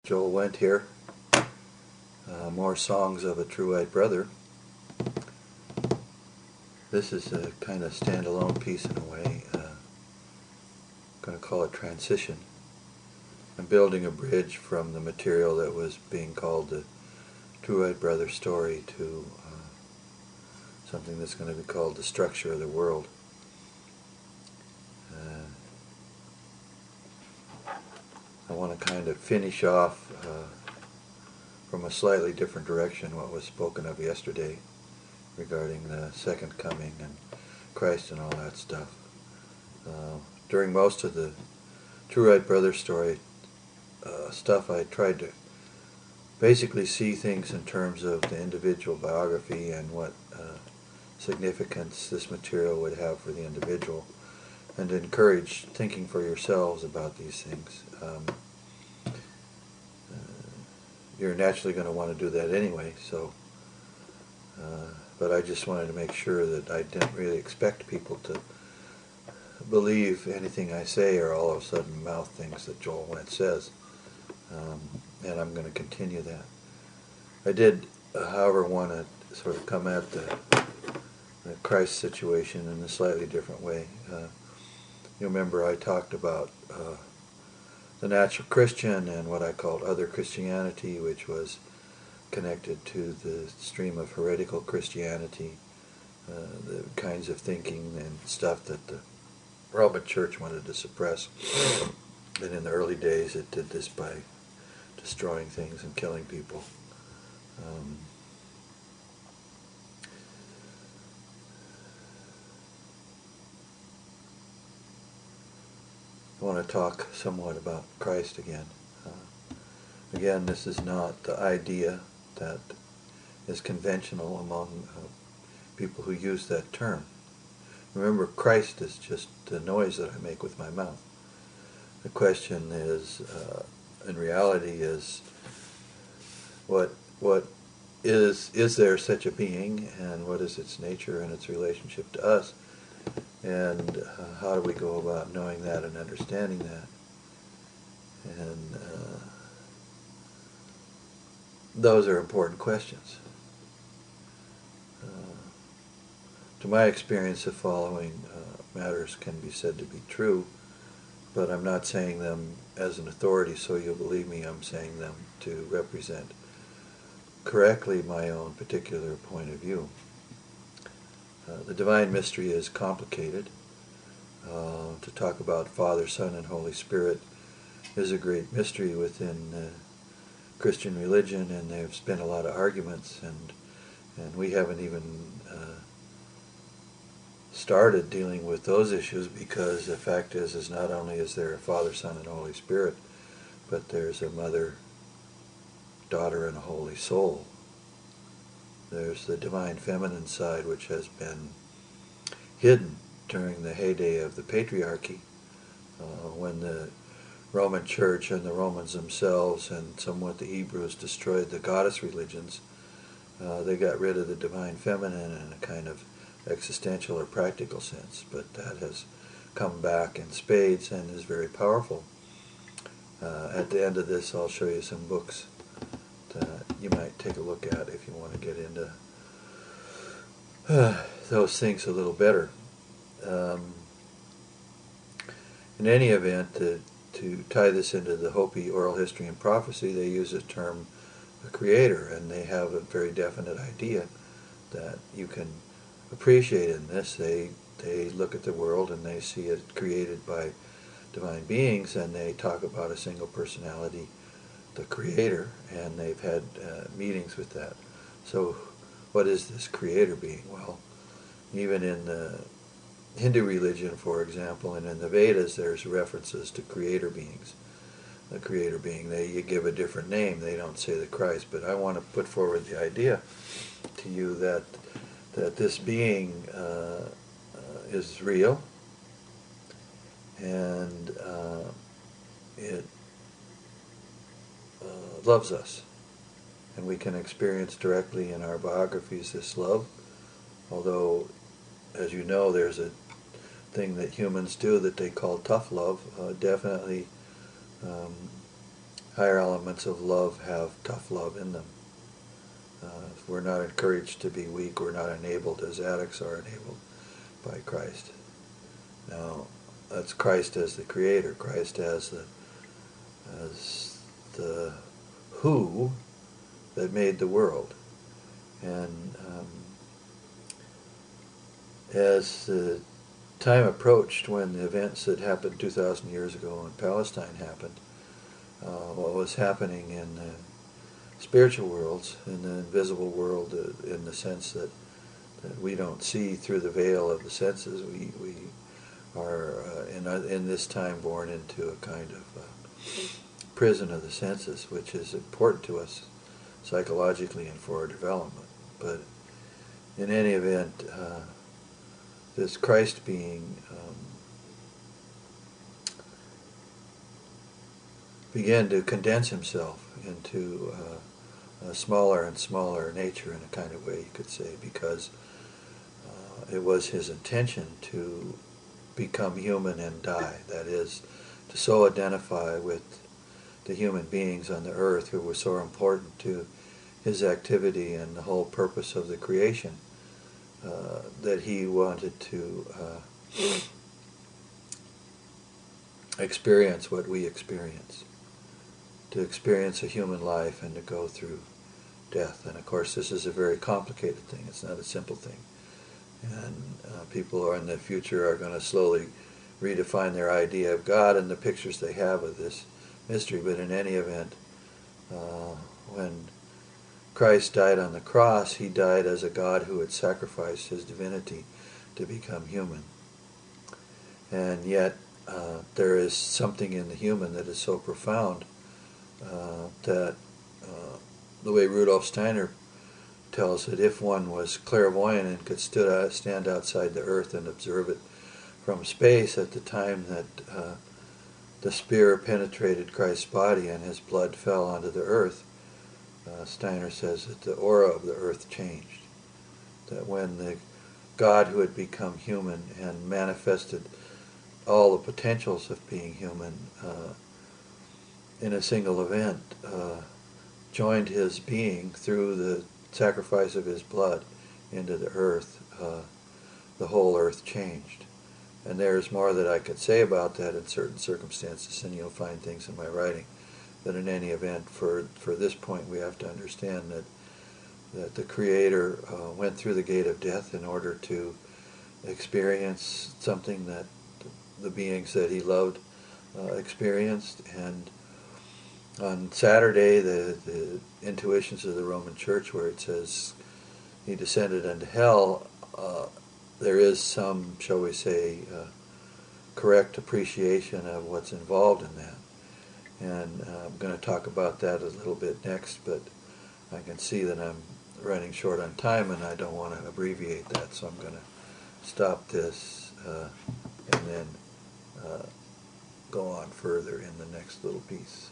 Joel Wendt here. More songs of a true-eyed brother. This is a kind of standalone piece in a way. I'm going to call it Transition. I'm building a bridge from the material that was being called the True-Eyed Brother story to something that's going to be called The Structure of the World. I want to kind of finish off from a slightly different direction what was spoken of yesterday regarding the second coming and Christ and all that stuff. During most of the True-Eyed Brother story stuff, I tried to basically see things in terms of the individual biography and what significance this material would have for the individual, and to encourage thinking for yourselves about these things. You're naturally going to want to do that anyway, so but I just wanted to make sure that I didn't really expect people to believe anything I say or all of a sudden mouth things that Joel Wendt says, and I'm going to continue that. I did, however, want to sort of come at the Christ situation in a slightly different way. You remember I talked about the natural Christian and what I called other Christianity, which was connected to the stream of heretical Christianity, the kinds of thinking and stuff that the Roman Church wanted to suppress. And in the early days it did this by destroying things and killing people. I want to talk somewhat about Christ again. Again, this is not the idea that is conventional among people who use that term. Remember, Christ is just the noise that I make with my mouth. The question is, in reality, is what is there such a being, and what is its nature and its relationship to us? And how do we go about knowing that and understanding that? And those are important questions. To my experience, the following matters can be said to be true, but I'm not saying them as an authority, so you'll believe me. I'm saying them to represent correctly my own particular point of view. The divine mystery is complicated. To talk about Father, Son, and Holy Spirit is a great mystery within Christian religion, and there's been a lot of arguments, and we haven't even started dealing with those issues, because the fact is not only is there a Father, Son, and Holy Spirit, but there's a Mother, Daughter, and a Holy Soul. There's the divine feminine side, which has been hidden during the heyday of the patriarchy, when the Roman Church and the Romans themselves and somewhat the Hebrews destroyed the goddess religions. They got rid of the divine feminine in a kind of existential or practical sense, but that has come back in spades and is very powerful. At the end of this, I'll show you some books that you might take a look at if you want to get into those things a little better. In any event, to tie this into the Hopi oral history and prophecy, they use the term the Creator, and they have a very definite idea that you can appreciate in this. They look at the world and they see it created by divine beings, and they talk about a single personality, the Creator, and they've had meetings with that. So what is this Creator being? Well, even in the Hindu religion, for example, and in the Vedas, there's references to Creator beings. The Creator being, you give a different name. They don't say the Christ, but I want to put forward the idea to you that this being is real, and it loves us, and we can experience directly in our biographies this love, although, as you know, there's a thing that humans do that they call tough love. Definitely higher elements of love have tough love in them. We're not encouraged to be weak. We're not enabled as addicts are enabled by Christ. Now, that's Christ as the Creator, Christ as the who that made the world. And as the time approached when the events that happened 2,000 years ago in Palestine happened, what was happening in the spiritual worlds, in the invisible world, in the sense that we don't see through the veil of the senses. We are in this time born into a kind of prison of the senses, which is important to us psychologically and for our development. But in any event, this Christ being began to condense himself into a smaller and smaller nature, in a kind of way you could say, because it was his intention to become human and die. That is, to so identify with the human beings on the earth who were so important to his activity and the whole purpose of the creation, that he wanted to experience what we experience, to experience a human life and to go through death. And of course this is a very complicated thing. It's not a simple thing. And people in the future are going to slowly redefine their idea of God and the pictures they have of this mystery. But in any event, when Christ died on the cross, he died as a God who had sacrificed his divinity to become human. And yet there is something in the human that is so profound that the way Rudolf Steiner tells it, if one was clairvoyant and could stand outside the earth and observe it from space at the time that the spear penetrated Christ's body and his blood fell onto the earth, Steiner says that the aura of the earth changed. That when the God who had become human and manifested all the potentials of being human in a single event joined his being through the sacrifice of his blood into the earth, the whole earth changed. And there's more that I could say about that in certain circumstances, and you'll find things in my writing. But in any event, for this point, we have to understand that the Creator went through the gate of death in order to experience something that the beings that he loved experienced. And on Saturday, the intuitions of the Roman Church, where it says he descended into hell, there is some, shall we say, correct appreciation of what's involved in that. And I'm going to talk about that a little bit next, but I can see that I'm running short on time and I don't want to abbreviate that, so I'm going to stop this and then go on further in the next little piece.